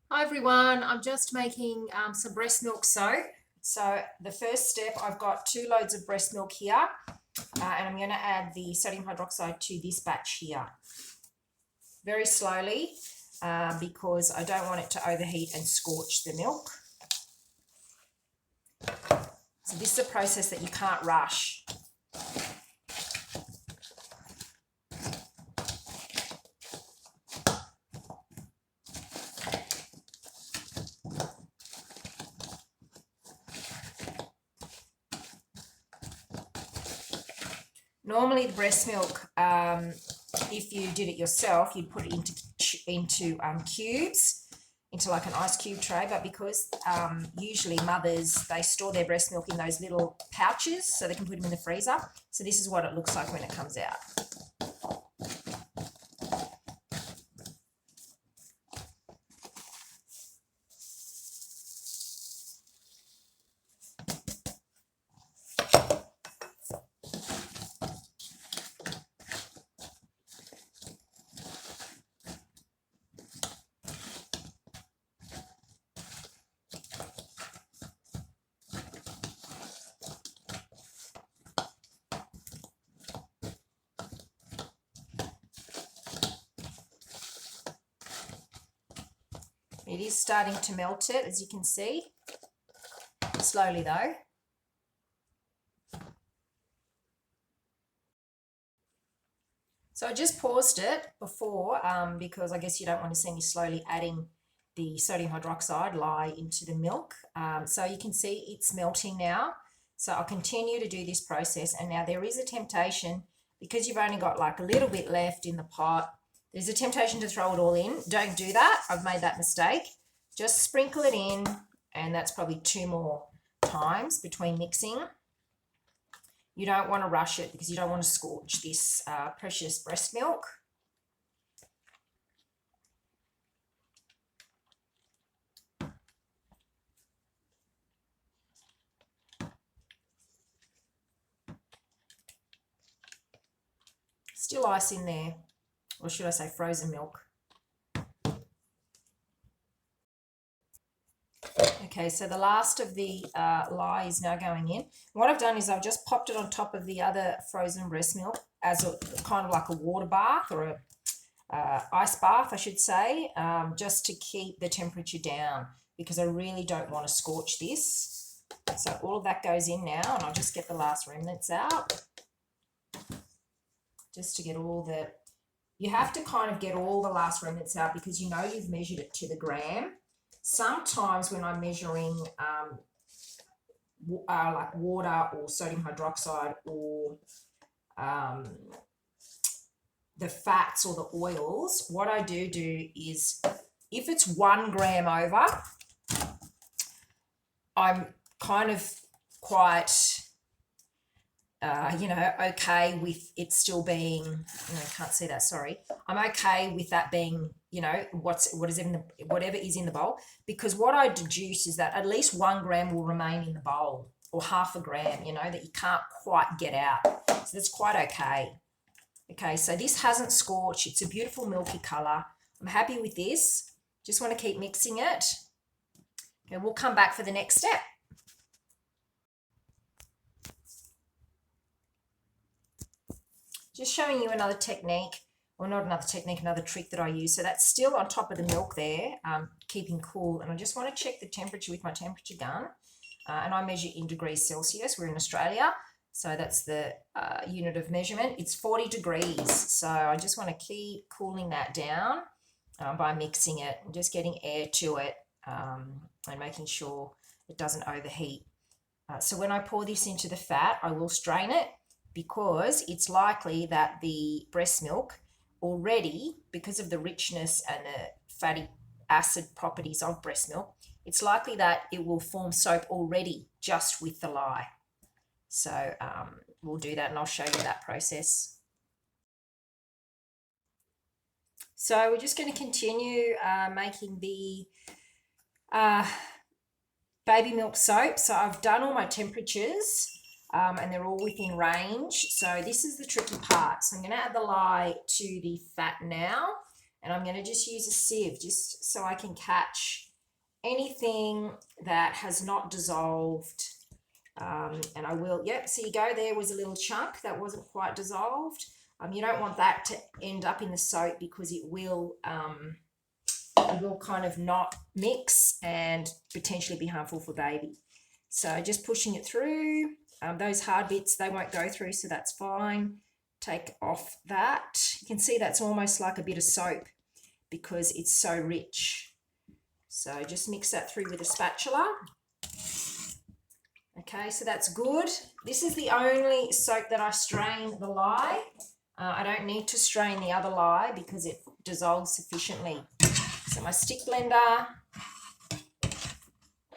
Hi everyone, I'm just making some breast milk soap. So the first step, I've got 2 loads of breast milk here, and I'm going to add the sodium hydroxide to this batch here. Very slowly, because I don't want it to overheat and scorch the milk. So this is a process that you can't rush. Normally the breast milk, if you did it yourself, you'd put it into cubes, into like an ice cube tray. But because usually mothers, they store their breast milk in those little pouches so they can put them in the freezer. So this is what it looks like when it comes out. It is starting to melt it, as you can see, slowly though. So I just paused it before because I guess you don't want to see me slowly adding the sodium hydroxide lye into the milk. So you can see it's melting now. So I'll continue to do this process. And now there is a temptation, because you've only got like a little bit left in the pot, there's a temptation to throw it all in. Don't do that. I've made that mistake. Just sprinkle it in, and that's probably 2 more times between mixing. You don't want to rush it because you don't want to scorch this precious breast milk. Still ice in there, or should I say frozen milk. Okay, so the last of the lye is now going in. What I've done is I've just popped it on top of the other frozen breast milk as a kind of like a water bath, or a ice bath, I should say, just to keep the temperature down, because I really don't want to scorch this. So all of that goes in now, and I'll just get the last remnants out, just to get all the, you have to kind of get all the last remnants out because you know you've measured it to the gram. Sometimes when I'm measuring like water or sodium hydroxide or the fats or the oils, what I do is if it's 1 gram over, I'm kind of quite okay with it still being, can't see that, sorry. I'm okay with that being, whatever is in the bowl, because what I deduce is that at least 1 gram will remain in the bowl, or half a gram, that you can't quite get out. So that's quite okay. Okay, so this hasn't scorched. It's a beautiful milky colour. I'm happy with this. Just want to keep mixing it. Okay, we'll come back for the next step. Just showing you another technique, or not another technique, another trick that I use. So that's still on top of the milk there, keeping cool. And I just want to check the temperature with my temperature gun. And I measure in degrees Celsius. We're in Australia, so that's the unit of measurement. It's 40 degrees. So I just want to keep cooling that down by mixing it and just getting air to it, and making sure it doesn't overheat. So when I pour this into the fat, I will strain it, because it's likely that the breast milk already, because of the richness and the fatty acid properties of breast milk, it's likely that it will form soap already just with the lye. So we'll do that, and I'll show you that process. So we're just going to continue making the baby milk soap. So I've done all my temperatures. And they're all within range. So this is the tricky part. So I'm going to add the lye to the fat now, And I'm going to just use a sieve just so I can catch anything that has not dissolved. And I will, yep, so you go, there was a little chunk that wasn't quite dissolved. You don't want that to end up in the soap because it will kind of not mix and potentially be harmful for baby. So just pushing it through. Those hard bits, they won't go through, so that's fine. Take off that. You can see that's almost like a bit of soap because it's so rich. So just mix that through with a spatula. Okay, so that's good. This is the only soap that I strain the lye. I don't need to strain the other lye because it dissolves sufficiently. So my stick blender.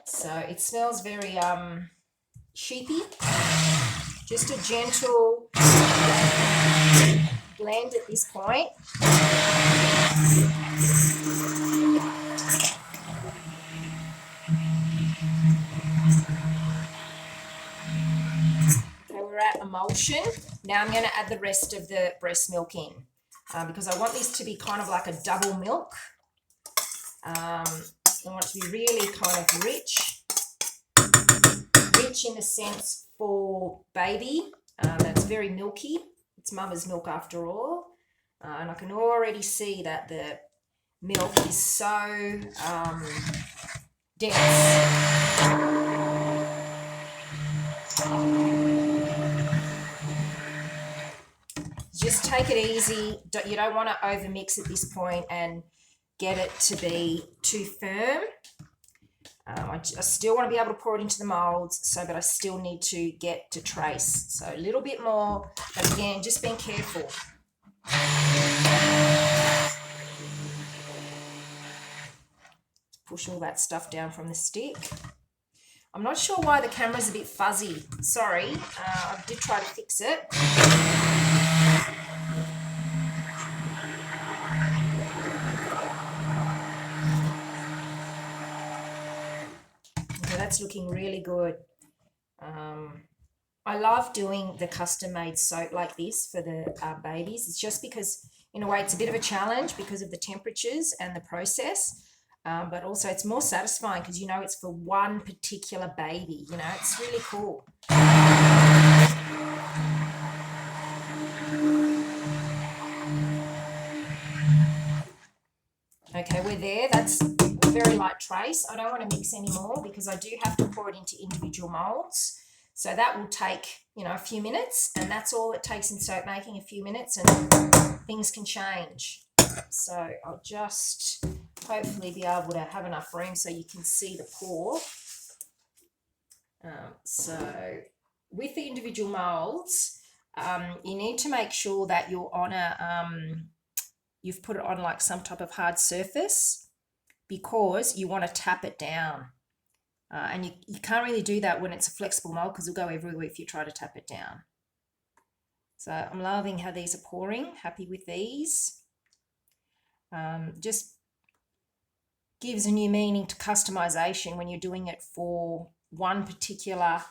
So it smells very sheepy. Just a gentle blend at this point. Okay, we're at emulsion. Now I'm going to add the rest of the breast milk in because I want this to be kind of like a double milk. I want it to be really kind of rich in the sense for baby. That's very milky. It's mama's milk after all. And I can already see that the milk is so dense. Just take it easy. You don't want to overmix at this point and get it to be too firm. I still want to be able to pour it into the molds, but I still need to get to trace. So a little bit more, but again, just being careful. Push all that stuff down from the stick. I'm not sure why the camera's a bit fuzzy. Sorry, I did try to fix it. Okay, that's looking really good. I love doing the custom-made soap like this for the babies. It's just because, in a way, it's a bit of a challenge because of the temperatures and the process. But also it's more satisfying because you know it's for one particular baby. You know, it's really cool. Okay, we're there. That's a very light trace. I don't want to mix anymore because I do have to pour it into individual molds. So that will take, you know, a few minutes, and that's all it takes in soap making, a few minutes, and things can change. So I'll just hopefully be able to have enough room so you can see the pour. So with the individual molds, you need to make sure that you're on you've put it on like some type of hard surface because you want to tap it down. And you can't really do that when it's a flexible mold because it'll go everywhere if you try to tap it down. So I'm loving how these are pouring, happy with these. Just gives a new meaning to customization when you're doing it for one particular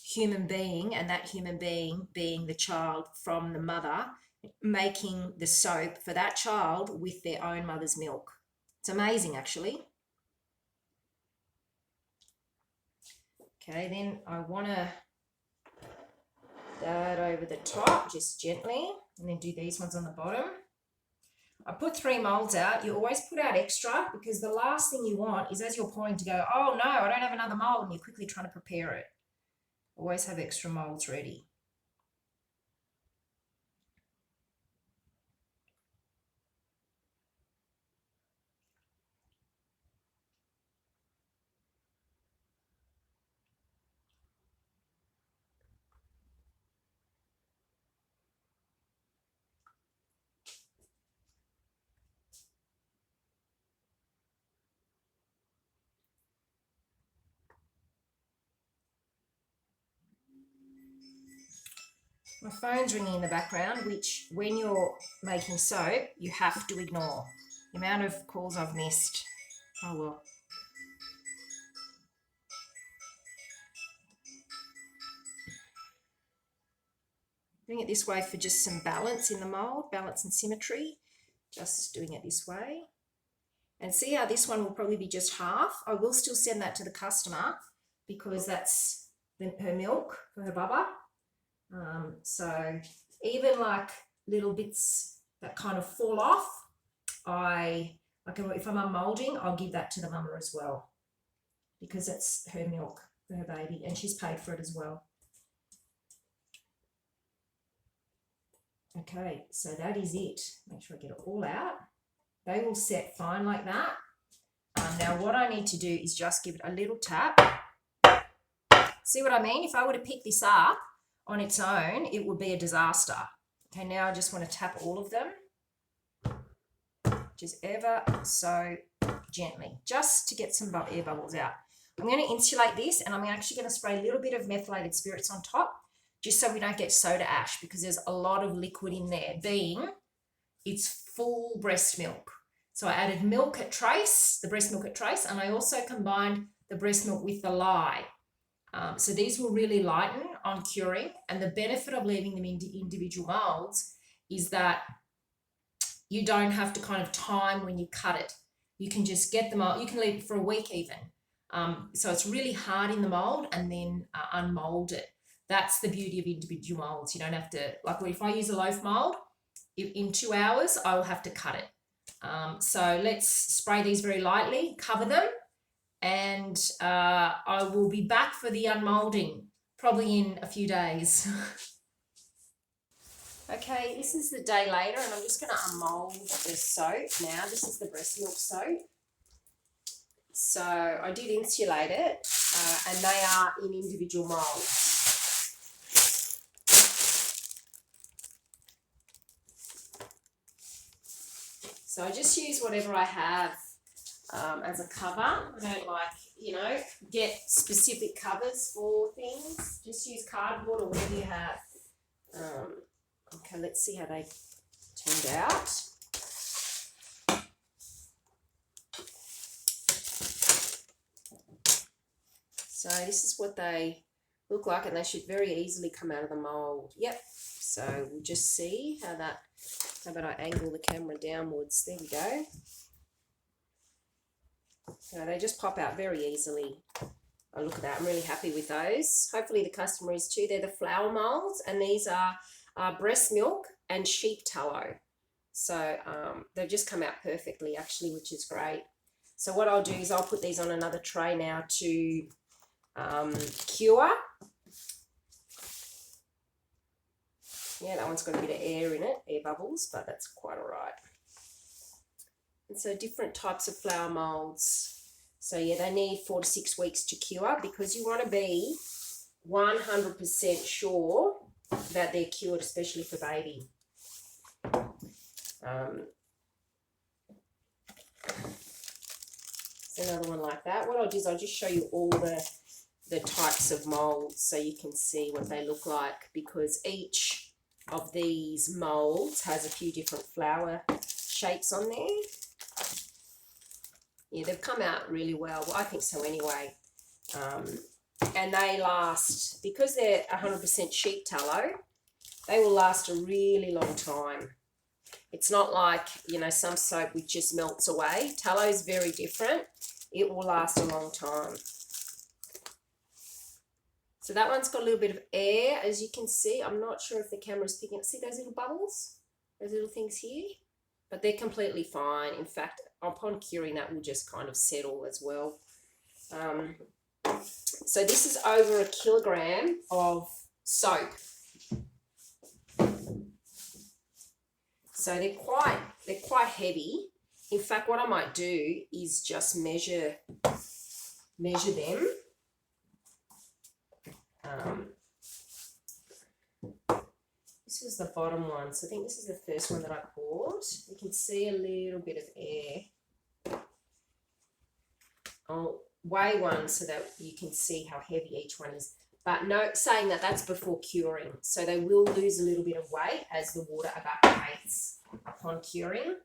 human being, and that human being being the child from the mother, making the soap for that child with their own mother's milk. It's amazing, actually. Okay, then I want to that over the top just gently, and then do these ones on the bottom. I put 3 molds out. You always put out extra because the last thing you want is as you're pouring to go, oh no, I don't have another mold, and you're quickly trying to prepare it. Always have extra molds ready. My phone's ringing in the background, which when you're making soap, you have to ignore. The amount of calls I've missed. Oh well. Doing it this way for just some balance in the mold, balance and symmetry. just doing it this way. And see how this one will probably be just half. I will still send that to the customer because that's her milk for her bubba. So even like little bits that kind of fall off, if I'm unmolding, I'll give that to the mama as well because it's her milk for her baby and she's paid for it as well. Okay, so that is it. Make sure I get it all out. They will set fine like that. Now what I need to do is just give it a little tap. See what I mean? If I were to pick this up on its own, it would be a disaster. Okay, now I just want to tap all of them. Just ever so gently, just to get some air bubbles out. I'm going to insulate this and I'm actually going to spray a little bit of methylated spirits on top just so we don't get soda ash because there's a lot of liquid in there, being it's full breast milk. So I added milk at trace, the breast milk at trace, and I also combined the breast milk with the lye. So these will really lighten on curing, and the benefit of leaving them in individual moulds is that you don't have to kind of time when you cut it. You can just get them out. You can leave it for a week even. So it's really hard in the mould and then unmold it. That's the beauty of individual moulds. You don't have to, like if I use a loaf mould, in 2 hours, I will have to cut it. So let's spray these very lightly, cover them, and I will be back for the unmolding probably in a few days. Okay, this is the day later and I'm just going to unmold the soap now. This is the breast milk soap. So I did insulate it and they are in individual moulds. So I just use whatever I have as a cover. I don't like, get specific covers for things. Just use cardboard or whatever you have. Okay, let's see how they turned out. So this is what they look like and they should very easily come out of the mould. Yep, so we'll just see how about I angle the camera downwards. There we go. So they just pop out very easily. Oh, look at that. I'm really happy with those. Hopefully the customer is too. They're the flower moulds and these are breast milk and sheep tallow. So they've just come out perfectly actually, which is great. So what I'll do is I'll put these on another tray now to cure. Yeah, that one's got a bit of air in it, air bubbles, but that's quite all right. And so different types of flower moulds. So yeah, they need 4 to 6 weeks to cure because you want to be 100% sure that they're cured, especially for baby. So another one like that. What I'll do is I'll just show you all the types of moulds so you can see what they look like because each of these moulds has a few different flower shapes on there. Yeah, they've come out really well. Well, I think so anyway. And they last, because they're 100% sheep tallow, they will last a really long time. It's not like, some soap which just melts away. Tallow is very different. It will last a long time. So that one's got a little bit of air, as you can see. I'm not sure if the camera's picking up. See those little bubbles? Those little things here? But they're completely fine. In fact, upon curing, that will just kind of settle as well. So this is over 1 kilogram of soap. So they're quite heavy. In fact, what I might do is just measure them. This was the bottom one, so I think this is the first one that I poured. You can see a little bit of air. I'll weigh one so that you can see how heavy each one is. But no, saying that that's before curing, so they will lose a little bit of weight as the water evaporates upon curing.